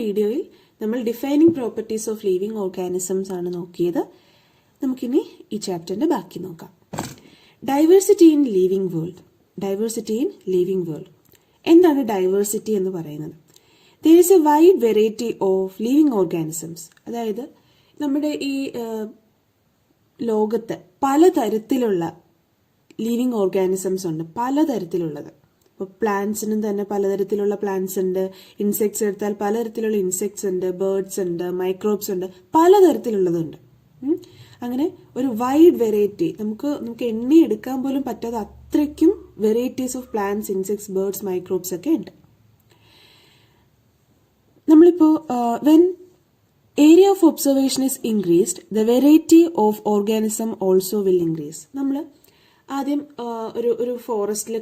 വീഡിയോയിൽ നമ്മൾ defining properties of living organisms ആണ് നോക്കിയത്. നമുക്കിനി ഈ ചാപ്റ്ററിന്റെ ബാക്കി നോക്കാം. Diversity in living world. Diversity in living world എന്താണ് ഡൈവേഴ്സിറ്റി എന്ന് പറയുന്നത്? there is a wide variety of living organisms. അതായത് നമ്മുടെ ഈ ലോകത്ത് പലതരത്തിലുള്ള ലിവിങ് ഓർഗാനിസംസ് ഉണ്ട്, പലതരത്തിലുള്ളത്. ഇപ്പോൾ പ്ലാന്റ്സിനും തന്നെ പലതരത്തിലുള്ള പ്ലാന്റ്സ് ഉണ്ട്, ഇൻസെക്ട്സ് എടുത്താൽ പലതരത്തിലുള്ള ഇൻസെക്ട്സ് ഉണ്ട്, ബേർഡ്സ് ഉണ്ട്, മൈക്രോബ്സ് ഉണ്ട്, പലതരത്തിലുള്ളതുണ്ട്. അങ്ങനെ ഒരു വൈഡ് വെറൈറ്റി, നമുക്ക് എണ്ണി എടുക്കാൻ പോലും പറ്റാത്ത അത്രയ്ക്കും varieties of plants, insects, birds, microbes ഒക്കെ ഉണ്ട്. നമ്മളിപ്പോ when area of observation is increased the variety of organism also will increase. നമ്മൾ ആദ്യം ഒരു ഫോറസ്റ്റിൽ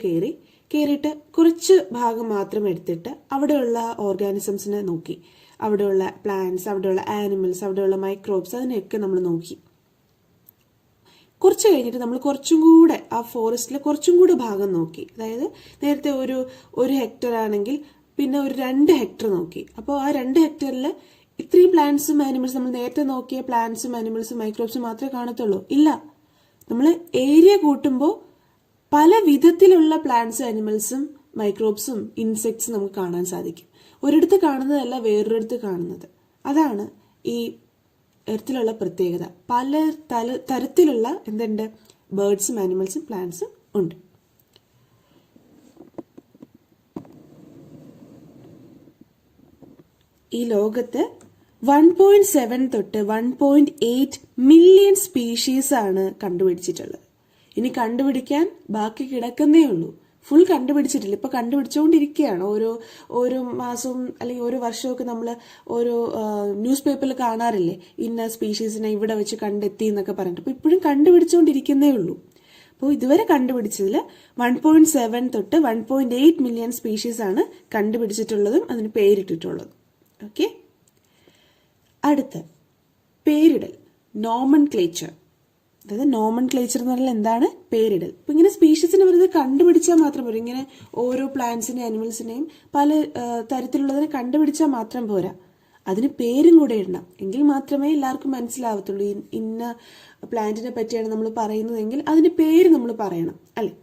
കയറിയിട്ട് കുറച്ച് ഭാഗം മാത്രം എടുത്തിട്ട് അവിടെയുള്ള ഓർഗാനിസംസിനെ നോക്കി, അവിടെയുള്ള പ്ലാന്റ്സ്, അവിടെയുള്ള ആനിമൽസ്, അവിടെയുള്ള മൈക്രോബ്സ്, അതിനെയൊക്കെ നമ്മൾ നോക്കി. കുറച്ച് കഴിഞ്ഞിട്ട് നമ്മൾ കുറച്ചും കൂടെ ആ ഫോറസ്റ്റിലെ കുറച്ചും കൂടെ ഭാഗം നോക്കി. അതായത് നേരത്തെ ഒരു ഹെക്ടർ ആണെങ്കിൽ പിന്നെ ഒരു 2 ഹെക്ടർ നോക്കി. അപ്പോൾ ആ 2 ഹെക്ടറിൽ ഇത്രയും പ്ലാന്റ്സും ആനിമൽസും, നമ്മൾ നേരത്തെ നോക്കിയ പ്ലാന്റ്സും ആനിമൽസും മൈക്രോബ്സും മാത്രമേ കാണത്തുള്ളൂ? ഇല്ല. നമ്മൾ ഏരിയ കൂട്ടുമ്പോൾ പല വിധത്തിലുള്ള പ്ലാന്റ്സും ആനിമൽസും മൈക്രോബ്സും ഇൻസെക്ട്സും നമുക്ക് കാണാൻ സാധിക്കും. ഒരിടത്ത് കാണുന്നതല്ല വേറൊരിടത്ത് കാണുന്നത്. അതാണ് ഈ എർത്തിലുള്ള പ്രത്യേകത. പല തരത്തിലുള്ള എന്തുണ്ട്, ബേർഡ്സും ആനിമൽസും പ്ലാന്റ്സും ഉണ്ട്. ഈ ലോകത്ത് 1.7 തൊട്ട് 1.8 മില്യൺ സ്പീഷീസ് ആണ് കണ്ടുപിടിച്ചിട്ടുള്ളത്. ഇനി കണ്ടുപിടിക്കാൻ ബാക്കി കിടക്കുന്നേ ഉള്ളൂ. ഫുൾ കണ്ടുപിടിച്ചിട്ടില്ല, ഇപ്പൊ കണ്ടുപിടിച്ചുകൊണ്ടിരിക്കുകയാണ്. ഓരോ മാസവും അല്ലെങ്കിൽ ഓരോ വർഷമൊക്കെ നമ്മൾ ഓരോ ന്യൂസ് പേപ്പറിൽ കാണാറില്ലേ, ഇന്ന സ്പീഷീസിനെ ഇവിടെ വെച്ച് കണ്ടെത്തി എന്നൊക്കെ പറഞ്ഞിട്ട്. അപ്പൊ ഇപ്പോഴും കണ്ടുപിടിച്ചുകൊണ്ടിരിക്കുന്നേ ഉള്ളൂ. അപ്പോൾ ഇതുവരെ കണ്ടുപിടിച്ചതിൽ 1.7 തൊട്ട് 1.8 മില്യൺ സ്പീഷീസ് ആണ് കണ്ടുപിടിച്ചിട്ടുള്ളതും അതിന് പേരിട്ടിട്ടുള്ളതും. ഓക്കെ, അടുത്ത പേരിടൽ, നോമൻക്ലേച്ചർ. അതായത് നോമൻക്ലേച്ചർ എന്ന് പറഞ്ഞാൽ എന്താണ്? പേരിടൽ. ഇപ്പൊ ഇങ്ങനെ സ്പീഷീസിനെ വെറുതെ കണ്ടുപിടിച്ചാൽ മാത്രം പോരാ. ഇങ്ങനെ ഓരോ പ്ലാന്റ്സിനെയും ആനിമൽസിനെയും പല തരത്തിലുള്ളതിനെ കണ്ടുപിടിച്ചാൽ മാത്രം പോരാ, അതിന് പേരും കൂടെ ഇടണം. എങ്കിൽ മാത്രമേ എല്ലാവർക്കും മനസ്സിലാവത്തുള്ളൂ. ഇന്ന പ്ലാന്റിനെ പറ്റിയാണ് നമ്മൾ പറയുന്നതെങ്കിൽ അതിന് പേര് നമ്മൾ പറയണം, അല്ലെ?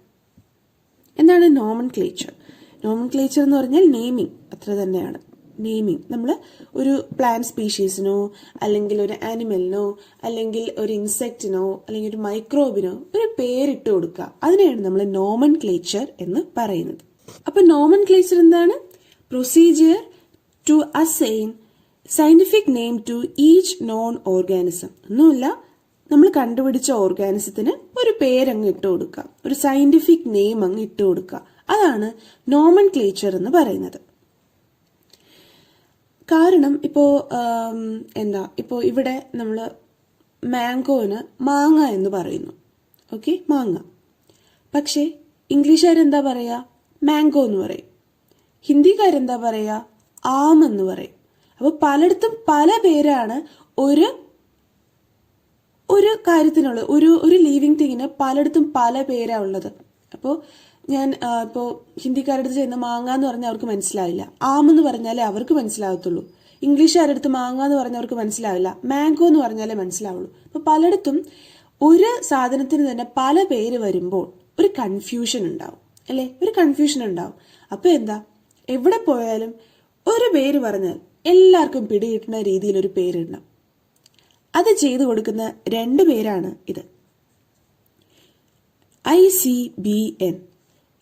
എന്താണ് നോമൻക്ലേച്ചർ? നോമൻക്ലേച്ചർ എന്ന് പറഞ്ഞാൽ നെയിമിങ്, അത്ര തന്നെയാണ്. നെയിമിങ്. നമ്മൾ ഒരു പ്ലാന്റ് സ്പീഷീസിനോ അല്ലെങ്കിൽ ഒരു ആനിമലിനോ അല്ലെങ്കിൽ ഒരു ഇൻസെക്റ്റിനോ അല്ലെങ്കിൽ ഒരു മൈക്രോബിനോ ഒരു പേരിട്ട് കൊടുക്കുക. അതിനെയാണ് നമ്മൾ നോമൻക്ലേച്ചർ എന്ന് പറയുന്നത്. അപ്പൊ നോമൻക്ലേച്ചർ എന്താണ്? Procedure to assign scientific name to each known organism. ഒന്നുമില്ല, നമ്മൾ കണ്ടുപിടിച്ച ഓർഗാനിസത്തിന് ഒരു പേരങ്ങ് ഇട്ട് കൊടുക്കുക, ഒരു സയന്റിഫിക് നെയിം അങ്ങ് ഇട്ട് കൊടുക്കുക. അതാണ് നോമൻക്ലേച്ചർ എന്ന് പറയുന്നത്. കാരണം ഇപ്പോ ഇവിടെ നമ്മൾ മാംഗോന് മാങ്ങ എന്ന് പറയുന്നു. ഓക്കെ, മാങ്ങ. പക്ഷേ ഇംഗ്ലീഷുകാരെന്താ പറയാ? മാംഗോ എന്ന് പറയും. ഹിന്ദിക്കാരെന്താ പറയാ? ആം എന്ന് പറയും. അപ്പോൾ പലയിടത്തും പല പേരാണ് ഒരു കാര്യത്തിനുള്ളത്. ഒരു ലിവിങ് തിങ്ങിന് പലയിടത്തും പല പേരാ ഉള്ളത്. അപ്പോൾ ഞാൻ ഇപ്പോൾ ഹിന്ദിക്കാരുടെ അടുത്ത് ചെയ്യുന്ന മാങ്ങ എന്ന് പറഞ്ഞാൽ അവർക്ക് മനസ്സിലാവില്ല, ആം എന്ന് പറഞ്ഞാലേ അവർക്ക് മനസ്സിലാവത്തുള്ളൂ. ഇംഗ്ലീഷുകാരുടെ അടുത്ത് മാങ്ങ എന്ന് പറഞ്ഞാൽ അവർക്ക് മനസ്സിലാവില്ല, മാംഗോ എന്ന് പറഞ്ഞാലേ മനസ്സിലാവുള്ളൂ. അപ്പോൾ പലയിടത്തും ഒരു സാധനത്തിന് തന്നെ പല പേര് വരുമ്പോൾ ഒരു കൺഫ്യൂഷൻ ഉണ്ടാവും, അല്ലേ? ഒരു കൺഫ്യൂഷൻ ഉണ്ടാവും. അപ്പോൾ എന്താ, എവിടെ പോയാലും ഒരു പേര് പറഞ്ഞാൽ എല്ലാവർക്കും പിടികിട്ടുന്ന രീതിയിൽ ഒരു പേരിടണം. അത് ചെയ്തു കൊടുക്കുന്ന 2 പേരാണ് ഇത്. ICBN,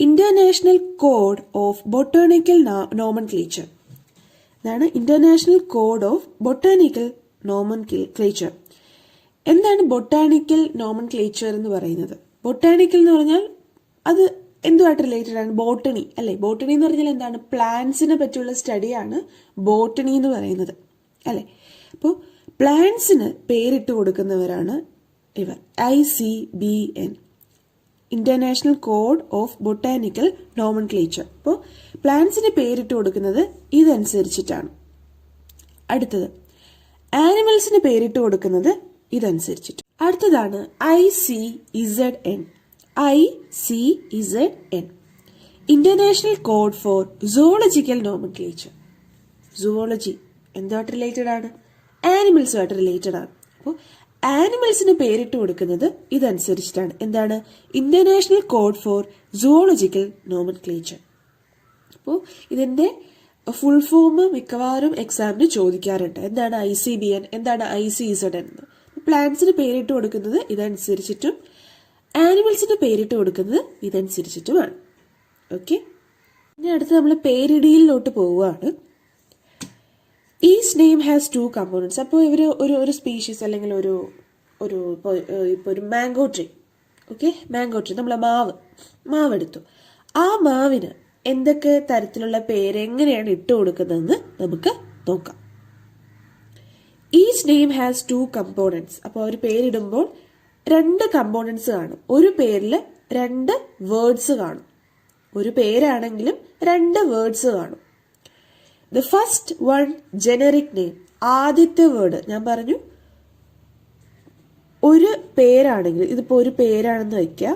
international code of botanical nomenclature. ഇതാണ് international code of botanical nomenclature. എന്താണ് ബൊട്ടാണിക്കൽ നോമൻക്ലേച്ചർ എന്ന് പറയുന്നത്? ബൊട്ടാണിക്കൽ എന്ന് പറഞ്ഞാൽ അത് എന്തുമായിട്ട് റിലേറ്റഡ് ആണ്? ബോട്ടണി, അല്ലെ? ബോട്ടണി എന്ന് പറഞ്ഞാൽ എന്താണ്? പ്ലാന്റ്സിനെ പറ്റിയുള്ള സ്റ്റഡിയാണ് ബോട്ടണി എന്ന് പറയുന്നത്, അല്ലെ? അപ്പോൾ പ്ലാന്റ്സിന് പേരിട്ട് കൊടുക്കുന്നവരാണ് ഇവർ. ICBN, international code of botanical nomenclature. അപ്പോൾ പ്ലാന്റ്സിന് പേരിട്ട് കൊടുക്കുന്നത് ഇതനുസരിച്ചിട്ടാണ്. അടുത്തത് ആനിമൽസിന് പേരിട്ട് കൊടുക്കുന്നത് ഇതനുസരിച്ചിട്ട്. അടുത്തതാണ് ICZN. ICZN, international code for zoological nomenclature. Zoology എന്തുമായിട്ട് റിലേറ്റഡ് ആണ്? ആനിമൽസുമായിട്ട് റിലേറ്റഡ് ആണ്. അപ്പോൾ ആനിമൽസിന് പേരിട്ട് കൊടുക്കുന്നത് ഇതനുസരിച്ചിട്ടാണ്. എന്താണ്? International code for zoological nomenclature. അപ്പോൾ ഇതിന്റെ ഫുൾ ഫോം മിക്കവാറും എക്സാമിന് ചോദിക്കാറുണ്ട്. എന്താണ് ICBN, എന്താണ് ICZN എന്ന്. പ്ലാന്റ്സിന് പേരിട്ട് കൊടുക്കുന്നത് ഇതനുസരിച്ചിട്ടും ആനിമൽസിന് പേരിട്ട് കൊടുക്കുന്നത് ഇതനുസരിച്ചിട്ടുമാണ്. ഓക്കെ, ഇനി അടുത്ത് നമ്മൾ പേരിടിയിലോട്ട് പോവുകയാണ്. Each name has 2 components. അപ്പോൾ ഇവർ ഒരു സ്പീഷീസ് അല്ലെങ്കിൽ ഇപ്പോൾ ഒരു mango tree, okay, mango tree, നമ്മൾ മാവെടുത്തു. ആ മാവിന് എന്തൊക്കെ തരത്തിലുള്ള പേര് എങ്ങനെയാണ് ഇട്ട് കൊടുക്കുന്നതെന്ന് നമുക്ക് നോക്കാം. Each name has 2 components. അപ്പോൾ ഒരു പേരിടുമ്പോൾ 2 കമ്പോണൻസ് കാണും. ഒരു പേരിൽ 2 വേർഡ്സ് കാണും. ഒരു പേരാണെങ്കിലും 2 വേർഡ്സ് കാണും. The first one generic name, ആദ്യത്തെ വേർഡ്. ഞാൻ പറഞ്ഞു ഒരു പേരാണെങ്കിൽ, ഇതിപ്പോ ഒരു പേരാണെന്ന് വയ്ക്കുക,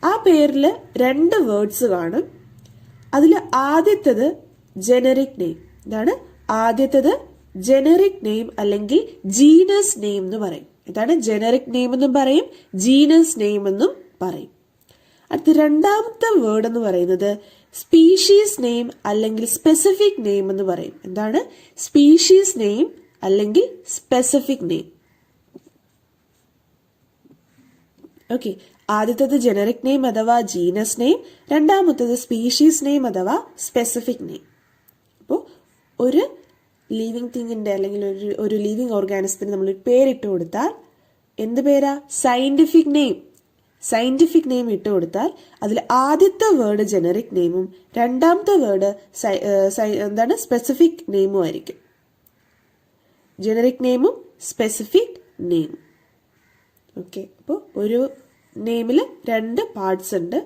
ആ പേരിൽ 2 വേർഡ്സ് കാണും. അതിൽ ആദ്യത്തേത് ജനറിക് നെയിം. ഇതാണ് ആദ്യത്തേത് ജനറിക് നെയിം അല്ലെങ്കിൽ ജീനസ് നെയിം എന്ന് പറയും. ഇതാണ് ജനറിക് നെയിം എന്നും പറയും, ജീനസ് നെയിം എന്നും പറയും. അടുത്ത രണ്ടാമത്തെ വേർഡ് എന്ന് പറയുന്നത് സ്പീഷീസ് നെയിം അല്ലെങ്കിൽ സ്പെസിഫിക് നെയിം എന്ന് പറയും. എന്താണ്? സ്പീഷീസ് നെയിം അല്ലെങ്കിൽ സ്പെസിഫിക് നെയിം. ഓക്കെ, ആദ്യത്തേത് ജനറിക് നെയിം അഥവാ ജീനസ് നെയിം, രണ്ടാമത്തേത് സ്പീഷീസ് നെയിം അഥവാ സ്പെസിഫിക് നെയിം. അപ്പോൾ ഒരു ലിവിങ് തിങ്ങിന്റെ അല്ലെങ്കിൽ ഒരു ലിവിങ് ഓർഗാനിസത്തിന് നമ്മൾ പേരിട്ട് കൊടുത്താൽ എന്ത് പേരാ? Scientific name. സയന്റിഫിക് നെയിം ഇട്ട് കൊടുത്താൽ അതിൽ ആദ്യത്തെ വേർഡ് ജനറിക് നെയിമും രണ്ടാമത്തെ വേർഡ് എന്താണ്? സ്പെസിഫിക് നെയിമും ആയിരിക്കും. ജനറിക് നെയിമും സ്പെസിഫിക് നെയിമും. ഓക്കെ, അപ്പോൾ ഒരു നെയിമിൽ 2 പാർട്സ് ഉണ്ട്,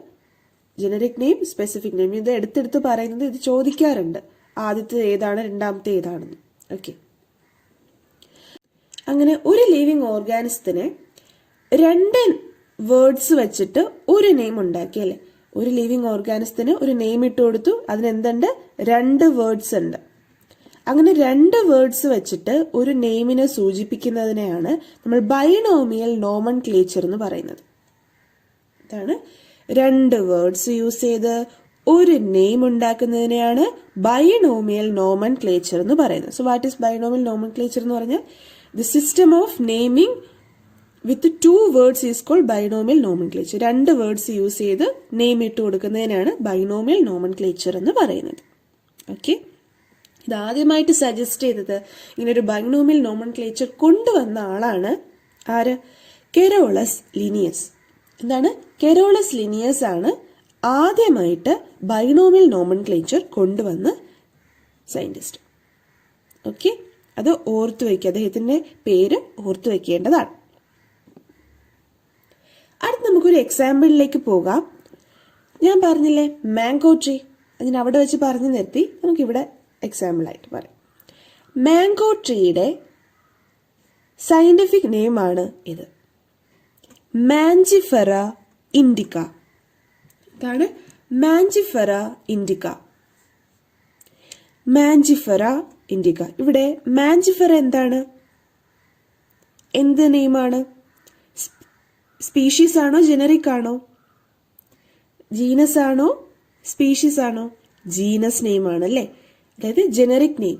ജനറിക് നെയിം, സ്പെസിഫിക് നെയിം. ഇത് എടുത്തെടുത്ത് പറയുന്നത് ഇത് ചോദിക്കാറുണ്ട്, ആദ്യത്തെ ഏതാണ് രണ്ടാമത്തെ ഏതാണെന്ന്. ഓക്കെ, അങ്ങനെ ഒരു ലിവിങ് ഓർഗാനിസത്തിന് 2 വേർഡ്സ് വെച്ചിട്ട് ഒരു നെയിം ഉണ്ടാക്കി അല്ലെ. ഒരു ലിവിങ് ഓർഗാനിസത്തിന് ഒരു നെയിം ഇട്ട് കൊടുത്തു, അതിനെന്തുണ്ട്? 2 വേർഡ്സ് ഉണ്ട്. അങ്ങനെ 2 വേർഡ്സ് വെച്ചിട്ട് ഒരു നെയിമിനെ സൂചിപ്പിക്കുന്നതിനെയാണ് നമ്മൾ ബൈനോമിയൽ നോമൻക്ലേച്ചർ എന്ന് പറയുന്നത്. ഇതാണ് 2 വേർഡ്സ് യൂസ് ചെയ്ത് ഒരു നെയിം ഉണ്ടാക്കുന്നതിനെയാണ് ബൈനോമിയൽ നോമൻക്ലേച്ചർ എന്ന് പറയുന്നത്. So what is binomial nomenclature എന്ന് പറഞ്ഞാൽ the system of naming with 2 words is called binomial nomenclature. 2 words use ചെയ്ത് നെയിം ഇട്ട് കൊടുക്കുന്നതിനാണ് ബൈനോമിയൽ നോമൻക്ലേച്ചർ എന്ന് പറയുന്നത്. ഓക്കെ, ഇത് ആദ്യമായിട്ട് സജസ്റ്റ് ചെയ്തത് ഇങ്ങനെ ഒരു ബൈനോമിയൽ നോമൻക്ലേച്ചർ കൊണ്ടുവന്ന ആളാണ് ആര്? കെറോളസ് ലിനിയസ്. എന്താണ്? കെറോളസ് ലിനിയസ് ആണ് ആദ്യമായിട്ട് ബൈനോമിയൽ നോമൻക്ലേച്ചർ കൊണ്ടുവന്ന സയന്റിസ്റ്റ്. ഓക്കെ, അത് ഓർത്തു വയ്ക്കുക, അദ്ദേഹത്തിന്റെ പേര് ഓർത്തു വയ്ക്കേണ്ടതാണ്. അടുത്ത് നമുക്കൊരു എക്സാമ്പിളിലേക്ക് പോകാം. ഞാൻ പറഞ്ഞില്ലേ മാംഗോ ട്രീ, അതിന് അവിടെ വെച്ച് പറഞ്ഞു നിർത്തി. നമുക്കിവിടെ എക്സാമ്പിൾ ആയിട്ട് പറയാം. മാംഗോ ട്രീയുടെ സയന്റിഫിക് നെയിം ആണ് ഇത്, മാഞ്ചിഫെറ ഇൻഡിക്ക. ഇതാണ് മാഞ്ചിഫെറ ഇൻഡിക്ക. മാഞ്ചിഫെറ ഇൻഡിക്ക. ഇവിടെ മാഞ്ചിഫെറ എന്താണ്? എന്ത് നെയിമാണ്? സ്പീഷീസ് ആണോ ജനറിക് ആണോ? ജീനസ് ആണോ സ്പീഷീസ് ആണോ? ജീനസ് നെയിം ആണ് അല്ലേ, അതായത് ജനറിക് നെയിം.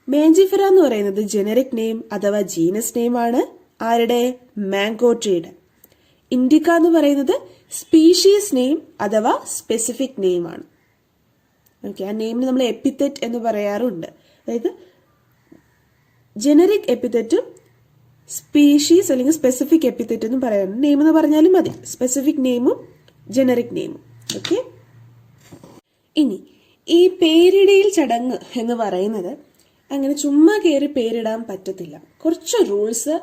മാഞ്ചിഫെറ എന്ന് പറയുന്നത് ജനറിക് നെയിം അഥവാ ജീനസ് നെയിം ആണ്. ആരുടെ? മാംഗോ ട്രീയുടെ. ഇൻഡിക്ക എന്ന് പറയുന്നത് സ്പീഷീസ് നെയിം അഥവാ സ്പെസിഫിക് നെയിം ആണ്. ഓക്കെ, ആ നെയിമിന് നമ്മൾ എപ്പിതെറ്റ് എന്ന് പറയാറുണ്ട്. അതായത് ജനറിക് എപ്പിതെറ്റും സ്പീഷീസ് അല്ലെങ്കിൽ സ്പെസിഫിക് എപ്പിതെറ്റ് എന്നും പറയാറുണ്ട്. നെയിം എന്ന് പറഞ്ഞാലും മതി, സ്പെസിഫിക് നെയിമും ജനറിക് നെയിമും. ഓക്കെ, ഇനി ഈ പേരിടയിൽ ചടങ്ങ് എന്ന് പറയുന്നത് അങ്ങനെ ചുമ്മാ കയറി പേരിടാൻ പറ്റത്തില്ല. കുറച്ച് റൂൾസ്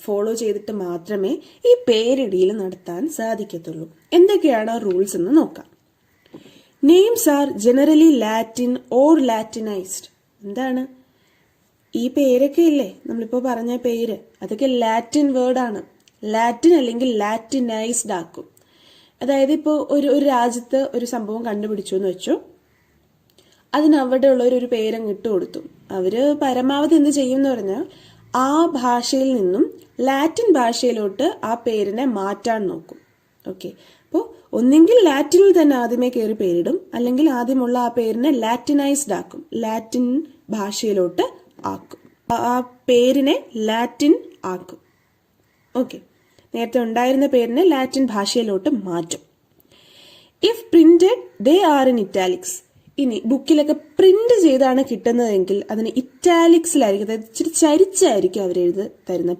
ഫോളോ ചെയ്തിട്ട് മാത്രമേ ഈ പേരിടിയിൽ നടത്താൻ സാധിക്കത്തുള്ളൂ. എന്തൊക്കെയാണ് റൂൾസ് എന്ന് നോക്കാം. Names are generally Latin or Latinised. എന്താണ് ഈ പേരൊക്കെ ഇല്ലേ, നമ്മളിപ്പോൾ പറഞ്ഞ പേര്, അതൊക്കെ ലാറ്റിൻ വേർഡാണ്. ലാറ്റിൻ അല്ലെങ്കിൽ ലാറ്റിനൈസ്ഡ് ആക്കും. അതായത് ഇപ്പോൾ ഒരു രാജ്യത്ത് ഒരു സംഭവം കണ്ടുപിടിച്ചു എന്ന് വെച്ചു, അതിന് അവിടെ ഉള്ളവർ ഒരു പേരങ്ങ് ഇട്ട് കൊടുത്തു. അവര് പരമാവധി എന്ത് ചെയ്യും എന്ന് പറഞ്ഞാൽ ആ ഭാഷയിൽ നിന്നും ലാറ്റിൻ ഭാഷയിലോട്ട് ആ പേരിനെ മാറ്റാൻ നോക്കും. ഓക്കെ, അപ്പോൾ ഒന്നെങ്കിൽ ലാറ്റിനിൽ തന്നെ ആദ്യമേ കയറി പേരിടും, അല്ലെങ്കിൽ ആദ്യമുള്ള ആ പേരിനെ ലാറ്റിനൈസ്ഡ് ആക്കും, ലാറ്റിൻ ഭാഷയിലോട്ട് ആക്കും, ആ പേരിനെ ലാറ്റിൻ ആക്കും. ഓക്കെ, നേരത്തെ ഉണ്ടായിരുന്ന പേരിനെ ലാറ്റിൻ ഭാഷയിലോട്ട് മാറ്റും. If printed they are in italics. ഇനി ബുക്കിലൊക്കെ പ്രിന്റ് ചെയ്താണ് കിട്ടുന്നതെങ്കിൽ അതിന് ഇറ്റാലിക്സിലായിരിക്കും, അതായത് ഇച്ചിരി ചരിച്ചായിരിക്കും അവർ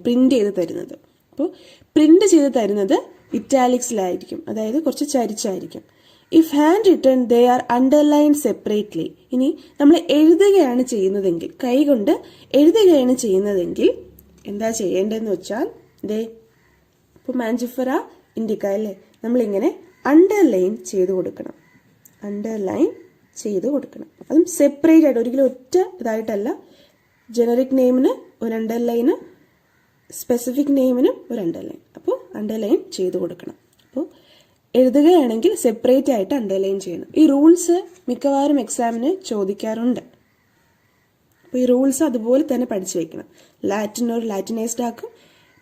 പ്രിന്റ് ചെയ്ത് തരുന്നത്. അപ്പോൾ പ്രിന്റ് ചെയ്ത് തരുന്നത് ഇറ്റാലിക്സിലായിരിക്കും, അതായത് കുറച്ച് ചരിച്ചായിരിക്കും. If handwritten they are underline separately. ഇനി നമ്മൾ എഴുതുകയാണ് ചെയ്യുന്നതെങ്കിൽ, കൈകൊണ്ട് എഴുതുകയാണ് ചെയ്യുന്നതെങ്കിൽ എന്താ ചെയ്യേണ്ടതെന്ന് വെച്ചാൽ ദേ ഇപ്പോൾ മാഞ്ചിഫറ ഇൻഡിക്ക അല്ലേ, നമ്മളിങ്ങനെ അണ്ടർലൈൻ ചെയ്ത് കൊടുക്കണം, അണ്ടർലൈൻ ചെയ്ത് കൊടുക്കണം. അതും സെപ്പറേറ്റ് ആയിട്ട്, ഒരിക്കലും ഒറ്റ ഇതായിട്ടല്ല. ജനറിക് നെയിമിന് ഒരു അണ്ടർലൈന്, സ്പെസിഫിക് നെയിമിനും ഒരു അണ്ടർലൈൻ. അപ്പോൾ അണ്ടർലൈൻ ചെയ്ത് കൊടുക്കണം. അപ്പോൾ എഴുതുകയാണെങ്കിൽ സെപ്പറേറ്റ് ആയിട്ട് അണ്ടർലൈൻ ചെയ്യണം. ഈ റൂൾസ് മിക്കവാറും എക്സാമിന് ചോദിക്കാറുണ്ട്. അപ്പോൾ ഈ റൂൾസ് അതുപോലെ തന്നെ പഠിച്ചു വെക്കണം. ലാറ്റിൻ ഒരു ലാറ്റിനൈസ്ഡ് ആക്കും,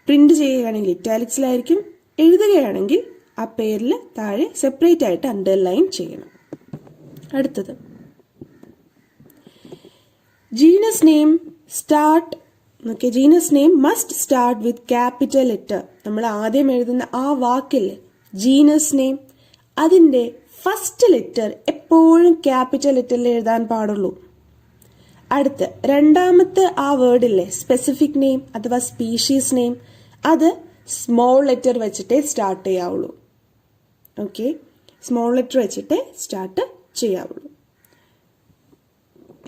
പ്രിന്റ് ചെയ്യുകയാണെങ്കിൽ ഇറ്റാലിക്സിലായിരിക്കും, എഴുതുകയാണെങ്കിൽ ആ പേരിൽ താഴെ സെപ്പറേറ്റ് ആയിട്ട് അണ്ടർലൈൻ ചെയ്യണം. അടുത്തത് genus name start. Okay, genus name must start with capital letter. നമ്മൾ ആദ്യം എഴുതുന്ന ആ വാക്കില്ലേ ജീനസ് നെയിം, അതിന്റെ ഫസ്റ്റ് ലെറ്റർ എപ്പോഴും ക്യാപിറ്റൽ ലെറ്ററിൽ എഴുതാൻ പാടുള്ളൂ. അടുത്ത് രണ്ടാമത്തെ ആ വേർഡില്ലേ സ്പെസിഫിക് നെയിം അഥവാ സ്പീഷീസ് നെയിം, അത് സ്മോൾ ലെറ്റർ വെച്ചിട്ടേ സ്റ്റാർട്ട് ചെയ്യാവുള്ളൂ. ഓക്കെ, സ്മോൾ ലെറ്റർ വെച്ചിട്ടേ സ്റ്റാർട്ട് ചെയ്യാവുള്ളൂ.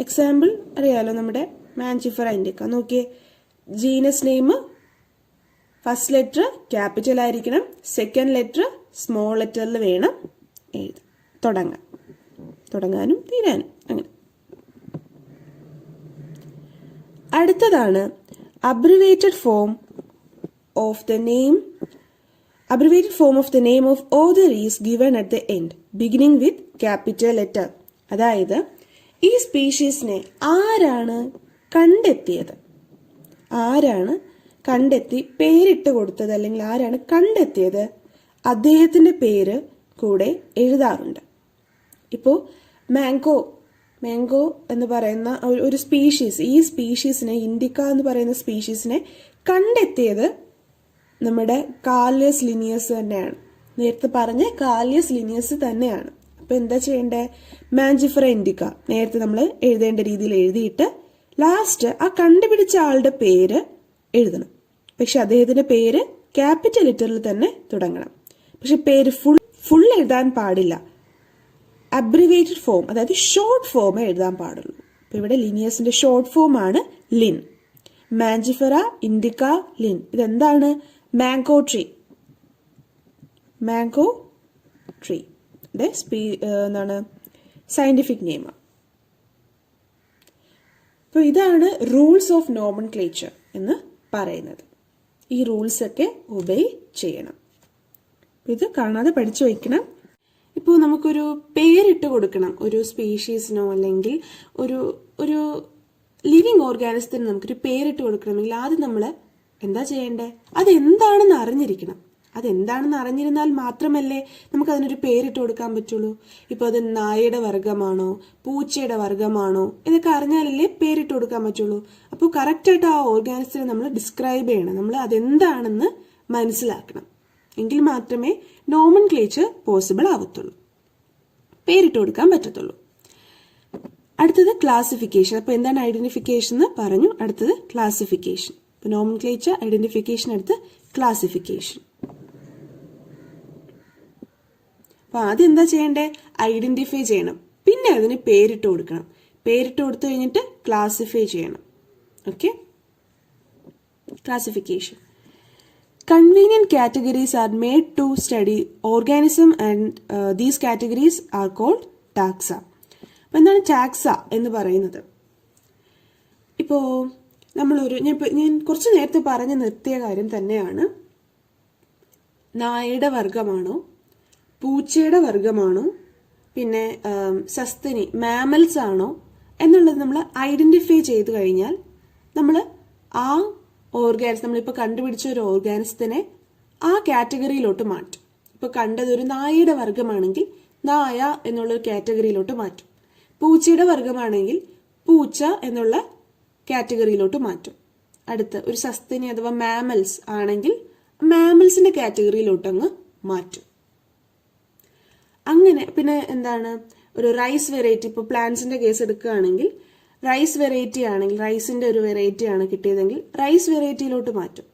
എക്സാമ്പിൾ അറിയാലോ, നമ്മുടെ മാഞ്ചിഫറ ഇൻഡിക്ക. നോക്കിയേ, genus name first letter capital ആയിരിക്കണം, സെക്കൻഡ് ലെറ്റർ സ്മോൾ ലെറ്ററിൽ വേണം തുടങ്ങാനും തീരാനും. അങ്ങനെ അടുത്തതാണ് abbreviated form of the name. Abbreviated form of the name of author is given at the end, beginning with capital letter. അതായത് ഈ സ്പീഷീസിനെ ആരാണ് കണ്ടെത്തി പേരിട്ട് കൊടുത്തത്, അല്ലെങ്കിൽ ആരാണ് കണ്ടെത്തിയത്, അദ്ദേഹത്തിന്റെ പേര് കൂടെ എഴുതാറുണ്ട്. ഇപ്പോൾ മാംഗോ എന്ന് പറയുന്ന ഒരു സ്പീഷീസ്, ഈ സ്പീഷീസിനെ ഇൻഡിക്ക എന്ന് പറയുന്ന സ്പീഷീസിനെ കണ്ടെത്തിയത് നമ്മുടെ കാലിയസ് ലിനിയസ് തന്നെയാണ്. നേരത്തെ പറഞ്ഞ കാലിയസ് ലിനിയസ് തന്നെയാണ്. അപ്പൊ എന്താ ചെയ്യണ്ടേ, മാഞ്ചിഫറ ഇൻഡിക്ക നേരത്തെ നമ്മൾ എഴുതേണ്ട രീതിയിൽ എഴുതിയിട്ട് ലാസ്റ്റ് ആ കണ്ടുപിടിച്ച ആളുടെ പേര് എഴുതണം. പക്ഷെ അദ്ദേഹത്തിന്റെ പേര് ക്യാപിറ്റൽ ലെറ്ററിൽ തന്നെ തുടങ്ങണം. പക്ഷെ പേര് ഫുൾ എഴുതാൻ പാടില്ല. അബ്രിവേറ്റഡ് ഫോം, അതായത് ഷോർട്ട് ഫോം എഴുതാൻ പാടുള്ളൂ. അപ്പൊ ഇവിടെ ലിനിയസിന്റെ ഷോർട്ട് ഫോം ആണ് ലിൻ. Mangifera Indica Lin. ഇതെന്താണ്, മാംഗോ ട്രീ. എന്താണ് സയന്റിഫിക് നെയിം. അപ്പോൾ ഇതാണ് റൂൾസ് ഓഫ് നോമൻക്ലേച്ചർ എന്ന് പറയുന്നത്. ഈ റൂൾസ് ഒക്കെ ഒബേ ചെയ്യണം. ഇത് കാണാതെ പഠിച്ചു വയ്ക്കണം. ഇപ്പോൾ നമുക്കൊരു പേരിട്ട് കൊടുക്കണം ഒരു സ്പീഷീസിനോ അല്ലെങ്കിൽ ഒരു ലിവിങ് ഓർഗാനിസത്തിന് നമുക്കൊരു പേരിട്ട് കൊടുക്കണമെങ്കിൽ ആദ്യം നമ്മൾ എന്താ ചെയ്യേണ്ടേ, അതെന്താണെന്ന് അറിഞ്ഞിരിക്കണം. അതെന്താണെന്ന് അറിഞ്ഞിരുന്നാൽ മാത്രമല്ലേ നമുക്ക് അതിനൊരു പേരിട്ട് കൊടുക്കാൻ പറ്റുള്ളൂ. ഇപ്പോൾ അത് നായയുടെ വർഗമാണോ പൂച്ചയുടെ വർഗമാണോ ഇതൊക്കെ അറിഞ്ഞാലല്ലേ പേരിട്ട് കൊടുക്കാൻ പറ്റുള്ളൂ. അപ്പോൾ കറക്റ്റായിട്ട് ആ ഓർഗാനിസത്തിനെ നമ്മൾ ഡിസ്ക്രൈബ് ചെയ്യണം, നമ്മൾ അതെന്താണെന്ന് മനസ്സിലാക്കണം. എങ്കിൽ മാത്രമേ നോമൻക്ലേച്ചർ പോസിബിൾ ആവത്തുള്ളൂ, പേരിട്ട് കൊടുക്കാൻ പറ്റത്തുള്ളൂ. അടുത്തത് ക്ലാസിഫിക്കേഷൻ. അപ്പോൾ എന്താണ് ഐഡന്റിഫിക്കേഷൻ എന്ന് പറഞ്ഞു. അടുത്തത് ക്ലാസിഫിക്കേഷൻ. ഇപ്പോൾ നോമൻക്ലേച്ചർ, ഐഡന്റിഫിക്കേഷൻ, അടുത്ത് ക്ലാസിഫിക്കേഷൻ. അപ്പൊ ആദ്യം എന്താ ചെയ്യണ്ടേ, ഐഡന്റിഫൈ ചെയ്യണം, പിന്നെ അതിന് പേരിട്ട് കൊടുക്കണം. പേരിട്ട് കൊടുത്തു കഴിഞ്ഞിട്ട് ക്ലാസിഫൈ ചെയ്യണം. Okay, classification. Convenient categories are made to study organism and these categories are called taxa. അപ്പോൾ എന്താണ് ടാക്സ എന്ന് പറയുന്നത്? ഇപ്പോൾ ഞാൻ കുറച്ച് നേരത്തെ പറഞ്ഞു നിർത്തിയ കാര്യം തന്നെയാണ്. നായയുടെ വർഗമാണോ പൂച്ചയുടെ വർഗമാണോ പിന്നെ സസ്തനി മാമൽസ് ആണോ എന്നുള്ളത് നമ്മൾ ഐഡന്റിഫൈ ചെയ്ത് കഴിഞ്ഞാൽ നമ്മൾ ആ ഓർഗാനിസം, നമ്മളിപ്പോൾ കണ്ടുപിടിച്ച ഒരു ഓർഗാനിസത്തിനെ ആ കാറ്റഗറിയിലോട്ട് മാറ്റും. ഇപ്പോൾ കണ്ടത് ഒരു നായയുടെ വർഗമാണെങ്കിൽ നായ എന്നുള്ള കാറ്റഗറിയിലോട്ട് മാറ്റും. പൂച്ചയുടെ വർഗമാണെങ്കിൽ പൂച്ച എന്നുള്ള കാറ്റഗറിയിലോട്ട് മാറ്റും. അടുത്ത് ഒരു സസ്തനി അഥവാ മാമൽസ് ആണെങ്കിൽ മാമൽസിന്റെ കാറ്റഗറിയിലോട്ട് അങ്ങ് മാറ്റും. അങ്ങനെ പിന്നെ എന്താണ്, ഒരു റൈസ് വെറൈറ്റി, ഇപ്പോൾ പ്ലാന്റ്സിന്റെ കേസ് എടുക്കുകയാണെങ്കിൽ റൈസ് വെറൈറ്റി ആണെങ്കിൽ, റൈസിന്റെ ഒരു വെറൈറ്റി ആണ് കിട്ടിയതെങ്കിൽ റൈസ് വെറൈറ്റിയിലോട്ട് മാറ്റും.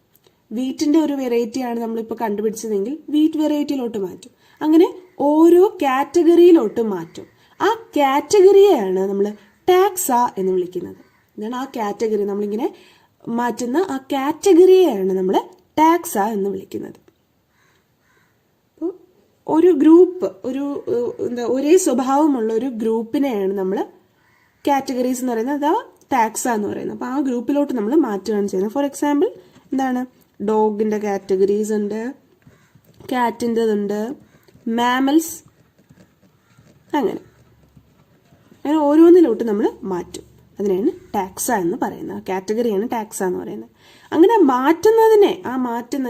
വീറ്റിന്റെ ഒരു വെറൈറ്റി ആണ് നമ്മളിപ്പോൾ കണ്ടുപിടിച്ചതെങ്കിൽ വീറ്റ് വെറൈറ്റിയിലോട്ട് മാറ്റും. അങ്ങനെ ഓരോ കാറ്റഗറിയിലോട്ട് മാറ്റും. ആ കാറ്റഗറിയെയാണ് നമ്മൾ ടാക്സ എന്ന് വിളിക്കുന്നത്. എന്താണ് ആ കാറ്റഗറി, നമ്മളിങ്ങനെ മാറ്റുന്ന ആ കാറ്റഗറിയെയാണ് നമ്മൾ ടാക്സ എന്ന് വിളിക്കുന്നത്. ഒരു ഗ്രൂപ്പ്, ഒരേ സ്വഭാവമുള്ള ഒരു ഗ്രൂപ്പിനെയാണ് നമ്മൾ കാറ്റഗറീസ് എന്ന് പറയുന്നത്, അതാ ടാക്സ എന്ന് പറയുന്നത്. അപ്പോൾ ആ ഗ്രൂപ്പിലോട്ട് നമ്മൾ മാറ്റുകയാണ് ചെയ്യുന്നത്. ഫോർ എക്സാമ്പിൾ എന്താണ്, ഡോഗിന്റെ കാറ്റഗറീസ് ഉണ്ട്, കാറ്റിൻ്റെതുണ്ട്, മാമൽസ്, അങ്ങനെ ഓരോന്നിലോട്ട് നമ്മൾ മാറ്റും. അതിനെയാണ് ടാക്സ എന്ന് പറയുന്നത്. ആ കാറ്റഗറിയാണ് ടാക്സ എന്ന് പറയുന്നത്. അങ്ങനെ മാറ്റുന്നതിനെ,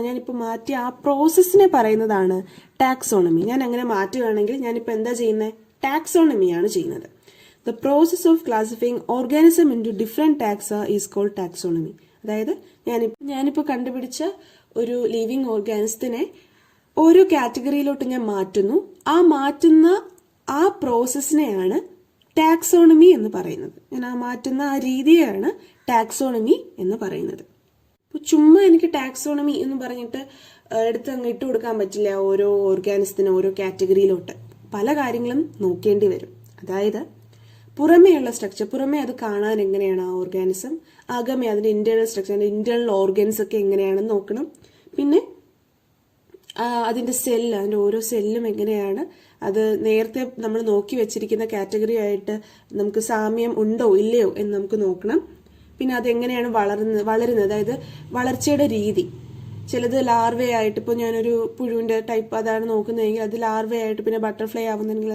ഞാനിപ്പോൾ മാറ്റിയ ആ പ്രോസസ്സിനെ പറയുന്നതാണ് ടാക്സോണമി. ഞാൻ അങ്ങനെ മാറ്റുകയാണെങ്കിൽ ഞാനിപ്പോൾ എന്താ ചെയ്യുന്നത്, ടാക്സോണമിയാണ് ചെയ്യുന്നത്. The process of classifying organism into different taxa is called taxonomy. അതായത് ഞാനിപ്പോൾ കണ്ടുപിടിച്ച ഒരു ലിവിങ് ഓർഗാനിസത്തിനെ ഓരോ കാറ്റഗറിയിലോട്ട് ഞാൻ മാറ്റുന്നു. ആ മാറ്റുന്ന ആ പ്രോസസ്സിനെയാണ് ടാക്സോണമി എന്ന് പറയുന്നത്. ഞാൻ ആ മാറ്റുന്ന ആ രീതിയാണ് ടാക്സോണമി എന്ന് പറയുന്നത്. അപ്പോൾ ചുമ്മാ എനിക്ക് ടാക്സോണമി എന്ന് പറഞ്ഞിട്ട് എടുത്ത് അങ്ങ് ഇട്ട് കൊടുക്കാൻ പറ്റില്ല ഓരോ ഓർഗാനിസത്തിന്, ഓരോ കാറ്റഗറിയിലോട്ട്. പല കാര്യങ്ങളും നോക്കേണ്ടി വരും. അതായത് പുറമേയുള്ള സ്ട്രക്ചർ, പുറമേ അത് കാണാൻ എങ്ങനെയാണ് ആ ഓർഗാനിസം, അകമേ അതിന്റെ ഇന്റേണൽ സ്ട്രക്ചർ, അതിന്റെ ഇന്റേണൽ ഓർഗൻസ് ഒക്കെ എങ്ങനെയാണെന്ന് നോക്കണം. പിന്നെ അതിന്റെ സെല്ല്, അതിന്റെ ഓരോ സെല്ലും എങ്ങനെയാണ്, അത് നേരത്തെ നമ്മൾ നോക്കി വെച്ചിരിക്കുന്ന കാറ്റഗറി ആയിട്ട് നമുക്ക് സാമ്യം ഉണ്ടോ ഇല്ലയോ എന്ന് നമുക്ക് നോക്കണം. പിന്നെ അതെങ്ങനെയാണ് വളരുന്നത്, അതായത് വളർച്ചയുടെ രീതി. ചിലത് ലാർവേ ആയിട്ട്, ഇപ്പോൾ ഞാനൊരു പുഴുവിന്റെ ടൈപ്പ് അതാണ് നോക്കുന്നതെങ്കിൽ അത് ലാർവേ ആയിട്ട് പിന്നെ ബട്ടർഫ്ലൈ ആവുന്നെങ്കിൽ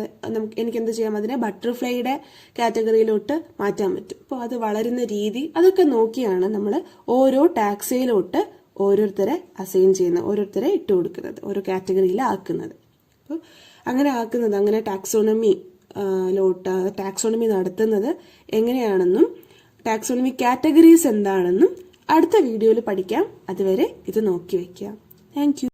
എനിക്ക് എന്ത് ചെയ്യാം, അതിനെ ബട്ടർഫ്ലൈയുടെ കാറ്റഗറിയിലോട്ട് മാറ്റാൻ പറ്റും. അപ്പോൾ അത് വളരുന്ന രീതി, അതൊക്കെ നോക്കിയാണ് നമ്മൾ ഓരോ ടാക്സയിലോട്ട് ഓരോരുത്തരെ അസൈൻ ചെയ്യുന്നത്, ഓരോരുത്തരെ ഇട്ട് കൊടുക്കുന്നത്, ഓരോ കാറ്റഗറിയിൽ ആക്കുന്നത്. അപ്പോൾ അങ്ങനെ ടാക്സോണമി നടത്തുന്നത് എങ്ങനെയാണെന്നും ടാക്സോണമി കാറ്റഗറീസ് എന്താണെന്നും അടുത്ത വീഡിയോയിൽ പഠിക്കാം. അതുവരെ ഇത് നോക്കി വയ്ക്കുക. Thank you.